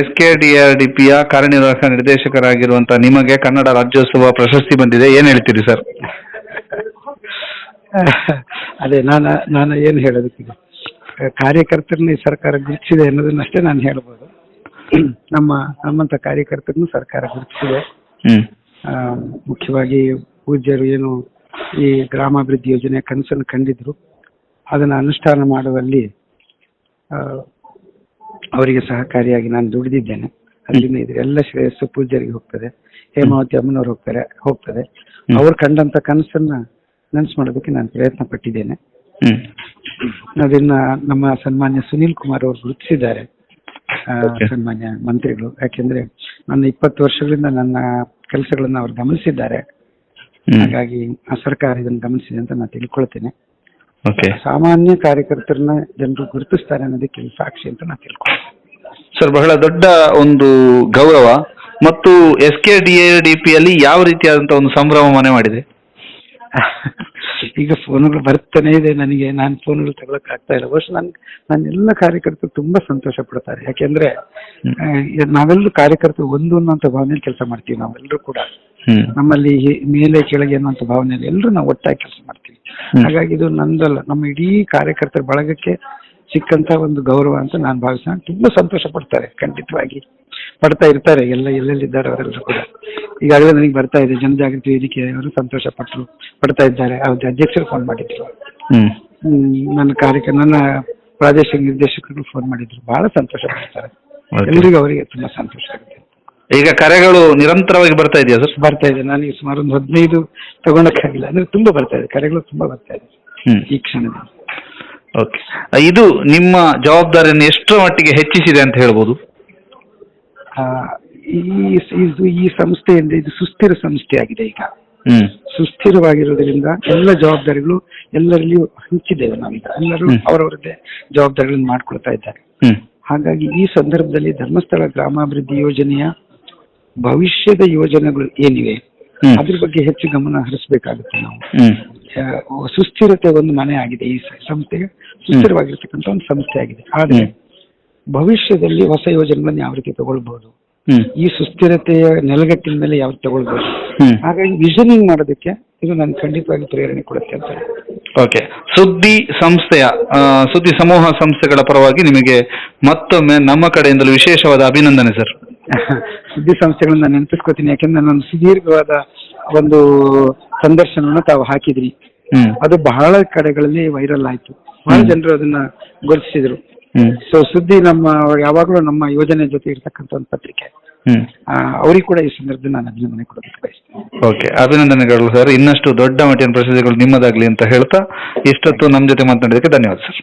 SKDRDP ಕಾರ್ಯನಿರ್ವಾಹಕ ನಿರ್ದೇಶಕರಾಗಿರುವಂತಹ ನಿಮಗೆ ಕನ್ನಡ ರಾಜ್ಯೋತ್ಸವ ಪ್ರಶಸ್ತಿ ಬಂದಿದೆ, ಏನ್ ಹೇಳ್ತೀರಿ ಸರ್? ಅದೇ ನಾನು ಏನು ಹೇಳೋದಕ್ಕಿದೆ, ಕಾರ್ಯಕರ್ತರನ್ನ ಸರ್ಕಾರ ಗುರುತಿಸಿದೆ ಅನ್ನೋದನ್ನಷ್ಟೇ ನಾನು ಹೇಳ್ಬೋದು. ನಮ್ಮಂತ ಕಾರ್ಯಕರ್ತರನ್ನು ಸರ್ಕಾರ ಗುರುತಿಸಿದೆ. ಮುಖ್ಯವಾಗಿ ಪೂಜ್ಯರು ಏನು ಈ ಗ್ರಾಮಾಭಿವೃದ್ಧಿ ಯೋಜನೆ ಕನಸನ್ನು ಕಂಡಿದ್ರು, ಅದನ್ನು ಅನುಷ್ಠಾನ ಮಾಡುವಲ್ಲಿ ಅವರಿಗೆ ಸಹಕಾರಿಯಾಗಿ ನಾನು ದುಡಿದಿದ್ದೇನೆ. ಅದರಿಂದ ಇದೆಲ್ಲ ಶ್ರೇಯಸ್ಸು ಪೂಜ್ಯರಿಗೆ ಹೋಗ್ತದೆ, ಹೇಮಾವತಿ ಅಮ್ಮನವ್ರು ಹೋಗ್ತದೆ. ಅವ್ರು ಕಂಡಂತ ಕನಸನ್ನ ನನಸು ಮಾಡೋದಕ್ಕೆ ನಾನು ಪ್ರಯತ್ನ ಪಟ್ಟಿದ್ದೇನೆ. ಅದನ್ನ ನಮ್ಮ ಸನ್ಮಾನ್ಯ ಸುನೀಲ್ ಕುಮಾರ್ ಅವರು ಗುರುತಿಸಿದ್ದಾರೆ, ಸನ್ಮಾನ್ಯ ಮಂತ್ರಿಗಳು. ಯಾಕೆಂದ್ರೆ ನನ್ನ 20 ವರ್ಷಗಳಿಂದ ನನ್ನ ಕೆಲಸಗಳನ್ನ ಅವ್ರು ಗಮನಿಸಿದ್ದಾರೆ. ಹಾಗಾಗಿ ಆ ಸರ್ಕಾರ ಇದನ್ನು ಗಮನಿಸಿದೆ ಅಂತ ನಾನು ತಿಳ್ಕೊಳ್ತೇನೆ. ಸಾಮಾನ್ಯ ಕಾರ್ಯಕರ್ತರನ್ನ ಜನರು ಗುರುತಿಸ್ತಾರೆ ಅನ್ನೋದಕ್ಕೆ ಸಾಕ್ಷಿ ಅಂತ ನಾನು ತಿಳ್ಕೊಳ್ತೇನೆ. ಸರ್, ಬಹಳ ದೊಡ್ಡ ಒಂದು ಗೌರವ. ಮತ್ತು SKDRDP ಅಲ್ಲಿ ಯಾವ ರೀತಿಯಾದಂತಹ ಒಂದು ಸಂಭ್ರಮ ಮನೆ ಮಾಡಿದೆ? ಈಗ ಫೋನ್ಗಳು ಬರ್ತಾನೆ ಇದೆ ನನಗೆ, ನಾನು ಫೋನ್ಗಳು ತಗೊಳಕ್ ಆಗ್ತಾ ಇಲ್ಲ. ಬಹುಶಃ ನನ್ನ ಎಲ್ಲ ಕಾರ್ಯಕರ್ತರು ತುಂಬಾ ಸಂತೋಷ ಪಡ್ತಾರೆ. ಯಾಕೆಂದ್ರೆ ನಾವೆಲ್ಲರೂ ಕಾರ್ಯಕರ್ತರು ಒಂದು ಅನ್ನೋಂಥ ಭಾವನೆಯಲ್ಲಿ ಕೆಲಸ ಮಾಡ್ತೀವಿ. ನಾವೆಲ್ಲರೂ ಕೂಡ ನಮ್ಮಲ್ಲಿ ಮೇಲೆ ಕೆಳಗೆ ಅನ್ನುವಂಥ ಭಾವನೆಯಲ್ಲಿ ಎಲ್ಲರೂ ನಾವು ಒಟ್ಟಾಗಿ ಕೆಲಸ ಮಾಡ್ತೀವಿ. ಹಾಗಾಗಿ ಇದು ನಂದಲ್ಲ, ನಮ್ಮ ಇಡೀ ಕಾರ್ಯಕರ್ತರ ಬಳಗಕ್ಕೆ ಸಿಕ್ಕಂತ ಒಂದು ಗೌರವ ಅಂತ ನಾನು ಭಾವಿಸ ತುಂಬಾ ಸಂತೋಷ ಪಡ್ತಾರೆ. ಖಂಡಿತವಾಗಿ ಪಡ್ತಾ ಇರ್ತಾರೆ, ಎಲ್ಲೆಲ್ಲಿದ್ದಾರೆ ಅವರೆಲ್ಲರೂ ಕೂಡ. ಈಗಾಗಲೇ ನನಗೆ ಬರ್ತಾ ಇದೆ, ಜನಜಾಗೃತಿ ವೇದಿಕೆ ಅವರು ಸಂತೋಷ ಪಡ್ತಾ ಇದ್ದಾರೆ. ಅವ್ರ ಅಧ್ಯಕ್ಷರು ಫೋನ್ ಮಾಡಿದ್ರು, ನನ್ನ ಪ್ರಾದೇಶಿಕ ನಿರ್ದೇಶಕರು ಫೋನ್ ಮಾಡಿದ್ರು. ಬಹಳ ಸಂತೋಷ ಪಡ್ತಾರೆ ಎಲ್ಲರಿಗೂ, ಅವರಿಗೆ ತುಂಬಾ ಸಂತೋಷ ಆಗುತ್ತೆ. ಈಗ ಕರೆಗಳು ನಿರಂತರವಾಗಿ ಬರ್ತಾ ಇದೆಯಾ ಸರ್? ಬರ್ತಾ ಇದೆ. ನನಗೆ ಸುಮಾರು ಒಂದು 15 ತಗೊಳಕ್ಕಾಗಿಲ್ಲ, ಅಂದ್ರೆ ತುಂಬಾ ಬರ್ತಾ ಇದೆ, ಕರೆಗಳು ತುಂಬಾ ಬರ್ತಾ ಇದೆ ಈ ಕ್ಷಣದಲ್ಲಿ. ಓಕೆ, ಇದು ನಿಮ್ಮ ಜವಾಬ್ದಾರಿಯನ್ನು ಎಷ್ಟರ ಮಟ್ಟಿಗೆ ಹೆಚ್ಚಿಸಿದೆ ಅಂತ ಹೇಳ್ಬೋದು? ಈ ಸಂಸ್ಥೆಯಿಂದ ಇದು ಸುಸ್ಥಿರ ಸಂಸ್ಥೆ ಆಗಿದೆ. ಈಗ ಸುಸ್ಥಿರವಾಗಿರೋದ್ರಿಂದ ಎಲ್ಲ ಜವಾಬ್ದಾರಿಗಳು ಎಲ್ಲರಲ್ಲಿಯೂ ಹಂಚಿದ್ದೇವೆ ನಾವೀಗ. ಎಲ್ಲರೂ ಅವರವರದ್ದೇ ಜವಾಬ್ದಾರಿಗಳನ್ನು ಮಾಡ್ಕೊಳ್ತಾ ಇದ್ದಾರೆ. ಹಾಗಾಗಿ ಈ ಸಂದರ್ಭದಲ್ಲಿ ಧರ್ಮಸ್ಥಳ ಗ್ರಾಮಾಭಿವೃದ್ಧಿ ಯೋಜನೆಯ ಭವಿಷ್ಯದ ಯೋಜನೆಗಳು ಏನಿವೆ ಅದ್ರ ಬಗ್ಗೆ ಹೆಚ್ಚು ಗಮನ ಹರಿಸಬೇಕಾಗುತ್ತೆ ನಾವು. ಸುಸ್ಥಿರತೆ ಒಂದು ಮನೆ ಆಗಿದೆ ಈ ಸಂಸ್ಥೆಗೆ, ಸುಸ್ಥಿರವಾಗಿರ್ತಕ್ಕಂಥ ಒಂದು ಸಂಸ್ಥೆ ಆಗಿದೆ. ಆದ್ರೆ ಭವಿಷ್ಯದಲ್ಲಿ ಹೊಸ ಯೋಜನೆಗಳನ್ನ ಯಾವ ರೀತಿ ತಗೊಳ್ಬಹುದು, ಈ ಸುಸ್ಥಿರತೆಯ ನೆಲಗಟ್ಟಿನ ಮೇಲೆ ಯಾವ ತಗೊಳ್ಬಹುದು, ಹಾಗಾಗಿ ವಿಷನಿಂಗ್ ಮಾಡೋದಕ್ಕೆ ಇದು ನನ್ಗೆ ಖಂಡಿತವಾಗಿ ಪ್ರೇರಣೆ ಕೊಡುತ್ತೆ ಅಂತ. ಓಕೆ, ಸುದ್ದಿ ಸಮೂಹ ಸಂಸ್ಥೆಗಳ ಪರವಾಗಿ ನಿಮಗೆ ಮತ್ತೊಮ್ಮೆ ನಮ್ಮ ಕಡೆಯಿಂದಲೂ ವಿಶೇಷವಾದ ಅಭಿನಂದನೆ ಸರ್. ಸುದ್ದಿ ಸಂಸ್ಥೆಗಳನ್ನ ನೆನಪಿಸ್ಕೋತೀನಿ, ಯಾಕೆಂದ್ರೆ ನಾನು ಸುದೀರ್ಘವಾದ ಒಂದು ಸಂದರ್ಶನವನ್ನು ತಾವು ಹಾಕಿದ್ರಿ. ಅದು ಬಹಳ ಕಡೆಗಳಲ್ಲಿ ವೈರಲ್ ಆಯ್ತು, ಬಹಳ ಜನರು ಅದನ್ನ ಗುರುತಿಸಿದ್ರು. ಸೊ ಸುದ್ದಿ ಯಾವಾಗಲೂ ನಮ್ಮ ಯೋಜನೆ ಜೊತೆ ಇರ್ತಕ್ಕಂಥ ಒಂದು ಪತ್ರಿಕೆ, ಅವ್ರಿಗೆ ಕೂಡ ಈ ಸಂದರ್ಭದಲ್ಲಿ ನಾನು ಅಭಿನಂದನೆ ಕೊಡೋದಕ್ಕೆ ಬಯಸ್ತೇನೆ. ಓಕೆ, ಅಭಿನಂದನೆಗಳು ಸರ್. ಇನ್ನಷ್ಟು ದೊಡ್ಡ ಮಟ್ಟಿನ ಪ್ರಶಸ್ತಿಗಳು ನಿಮ್ಮದಾಗ್ಲಿ ಅಂತ ಹೇಳ್ತಾ ಇಷ್ಟೊತ್ತು ನಮ್ಮ ಜೊತೆ ಮಾತನಾಡೋದಕ್ಕೆ ಧನ್ಯವಾದ ಸರ್.